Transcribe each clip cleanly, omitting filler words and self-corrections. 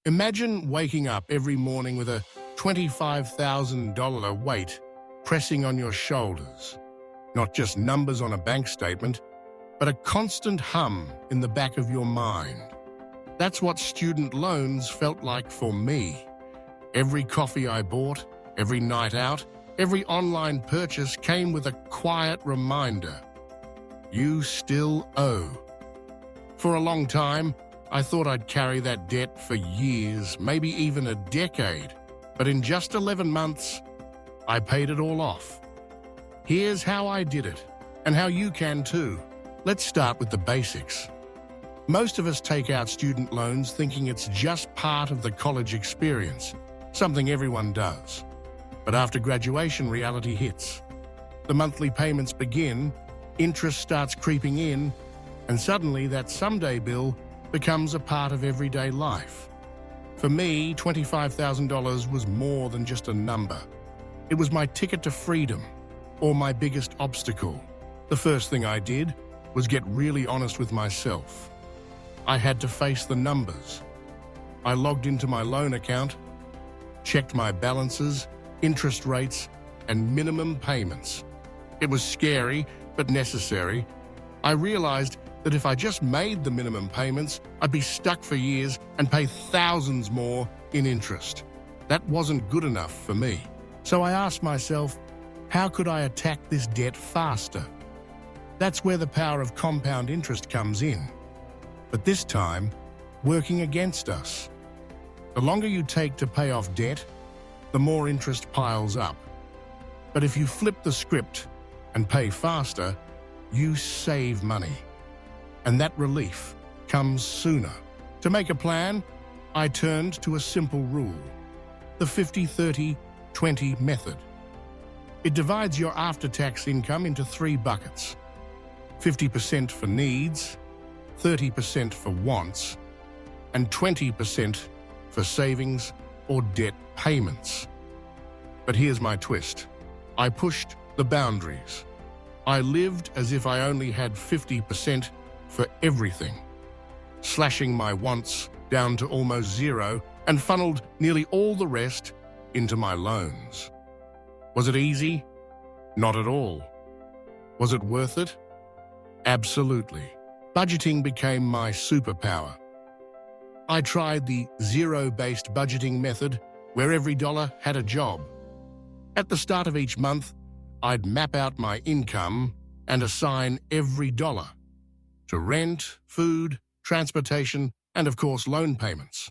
Imagine waking up every morning with a $25,000 weight pressing on your shoulders. Not just numbers on a bank statement, but a constant hum in the back of your mind. That's what student loans felt like for me. Every coffee I bought, every night out, every online purchase came with a quiet reminder. You still owe. For a long time, I thought I'd carry that debt for years, maybe even a decade. But in just 11 months, I paid it all off. Here's how I did it, and how you can too. Let's start with the basics. Most of us take out student loans thinking it's just part of the college experience, something everyone does. But after graduation, reality hits. The monthly payments begin, interest starts creeping in, and suddenly that someday bill becomes a part of everyday life. For me, $25,000 was more than just a number. It was my ticket to freedom, or my biggest obstacle. The first thing I did was get really honest with myself. I had to face the numbers. I logged into my loan account, checked my balances, interest rates, and minimum payments. It was scary, but necessary. I realized that if I just made the minimum payments, I'd be stuck for years and pay thousands more in interest. That wasn't good enough for me. So I asked myself, how could I attack this debt faster? That's where the power of compound interest comes in. But this time, working against us. The longer you take to pay off debt, the more interest piles up. But if you flip the script and pay faster, you save money. And that relief comes sooner. To make a plan, I turned to a simple rule, the 50-30-20 method. It divides your after-tax income into 3 buckets: 50% for needs, 30% for wants, and 20% for savings or debt payments. But here's my twist. I pushed the boundaries. I lived as if I only had 50% for everything, slashing my wants down to almost zero and funneled nearly all the rest into my loans. Was it easy? Not at all. Was it worth it? Absolutely. Budgeting became my superpower. I tried the zero-based budgeting method, where every dollar had a job. At the start of each month, I'd map out my income and assign every dollar to rent, food, transportation, and of course loan payments.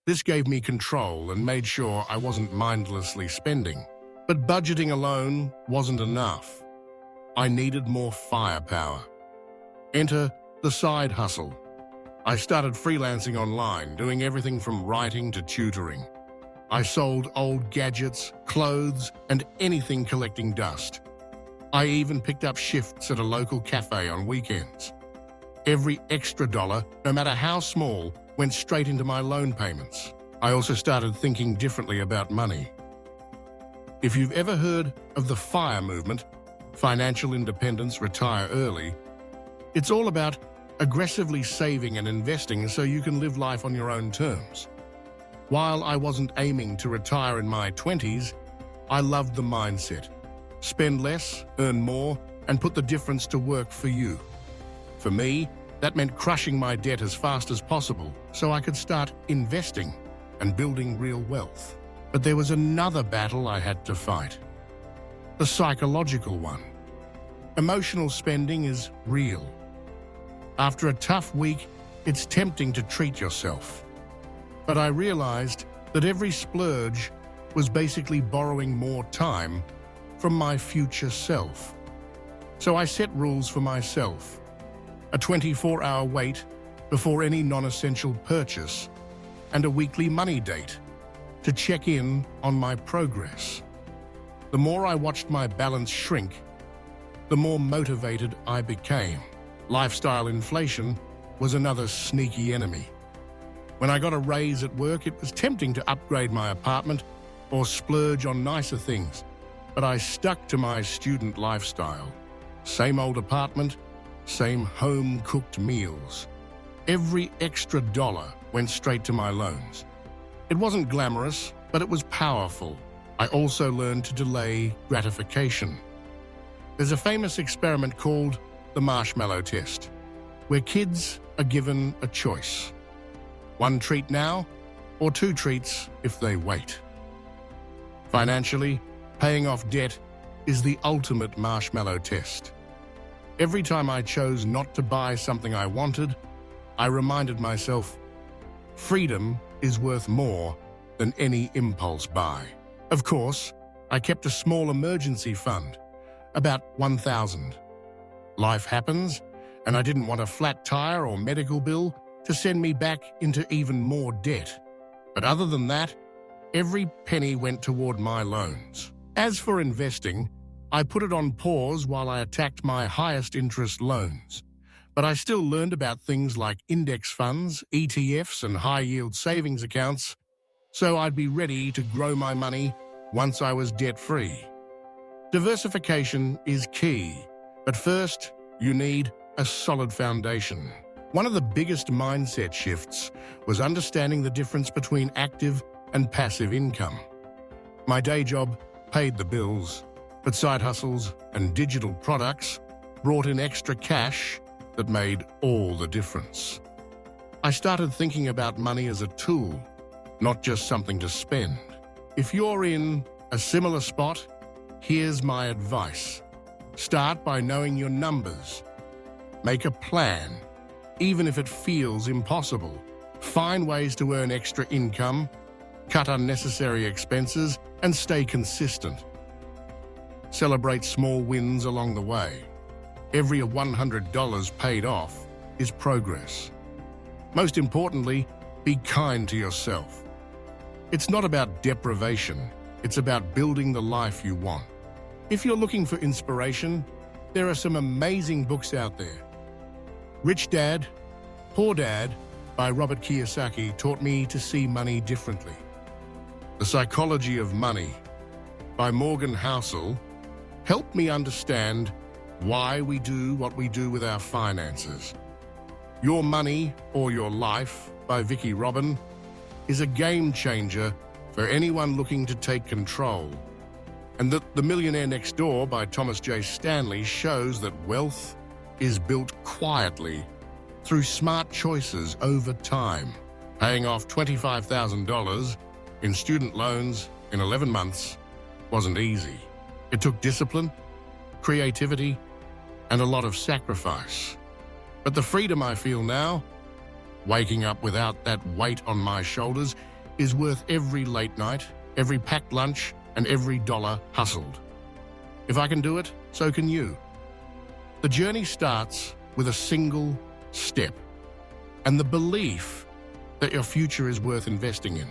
This gave me control and made sure I wasn't mindlessly spending. But budgeting alone wasn't enough. I needed more firepower. Enter the side hustle. I started freelancing online, doing everything from writing to tutoring. I sold old gadgets, clothes, and anything collecting dust. I even picked up shifts at a local cafe on weekends. Every extra dollar, no matter how small, went straight into my loan payments. I also started thinking differently about money. If you've ever heard of the FIRE movement, financial independence, retire early, it's all about aggressively saving and investing so you can live life on your own terms. While I wasn't aiming to retire in my 20s, I loved the mindset. Spend less, earn more, and put the difference to work for you. For me, that meant crushing my debt as fast as possible so I could start investing and building real wealth. But there was another battle I had to fight. The psychological one. Emotional spending is real. After a tough week, it's tempting to treat yourself. But I realized that every splurge was basically borrowing more time from my future self. So I set rules for myself. A 24-hour wait before any non-essential purchase, and a weekly money date to check in on my progress. The more I watched my balance shrink, the more motivated I became. Lifestyle inflation was another sneaky enemy. When I got a raise at work, it was tempting to upgrade my apartment or splurge on nicer things, but I stuck to my student lifestyle. Same old apartment, same home-cooked meals. Every extra dollar went straight to my loans. It wasn't glamorous, but it was powerful. I also learned to delay gratification. There's a famous experiment called the marshmallow test, where kids are given a choice. One treat now, or two treats if they wait. Financially, paying off debt is the ultimate marshmallow test. Every time I chose not to buy something I wanted, I reminded myself, freedom is worth more than any impulse buy. Of course, I kept a small emergency fund, about $1,000. Life happens, and I didn't want a flat tire or medical bill to send me back into even more debt. But other than that, every penny went toward my loans. As for investing, I put it on pause while I attacked my highest interest loans. But I still learned about things like index funds, ETFs, and high-yield savings accounts, so I'd be ready to grow my money once I was debt-free. Diversification is key, but first, you need a solid foundation. One of the biggest mindset shifts was understanding the difference between active and passive income. My day job paid the bills, but side hustles and digital products brought in extra cash that made all the difference. I started thinking about money as a tool, not just something to spend. If you're in a similar spot, here's my advice. Start by knowing your numbers. Make a plan, even if it feels impossible. Find ways to earn extra income, cut unnecessary expenses, and stay consistent. Celebrate small wins along the way. Every $100 paid off is progress. Most importantly, be kind to yourself. It's not about deprivation, it's about building the life you want. If you're looking for inspiration, there are some amazing books out there. Rich Dad, Poor Dad by Robert Kiyosaki taught me to see money differently. The Psychology of Money by Morgan Housel helped me understand why we do what we do with our finances. Your Money or Your Life by Vicki Robin is a game changer for anyone looking to take control. And The Millionaire Next Door by Thomas J. Stanley shows that wealth is built quietly through smart choices over time. Paying off $25,000 in student loans in 11 months wasn't easy. It took discipline, creativity, and a lot of sacrifice. But the freedom I feel now, waking up without that weight on my shoulders, is worth every late night, every packed lunch, and every dollar hustled. If I can do it, so can you. The journey starts with a single step and the belief that your future is worth investing in.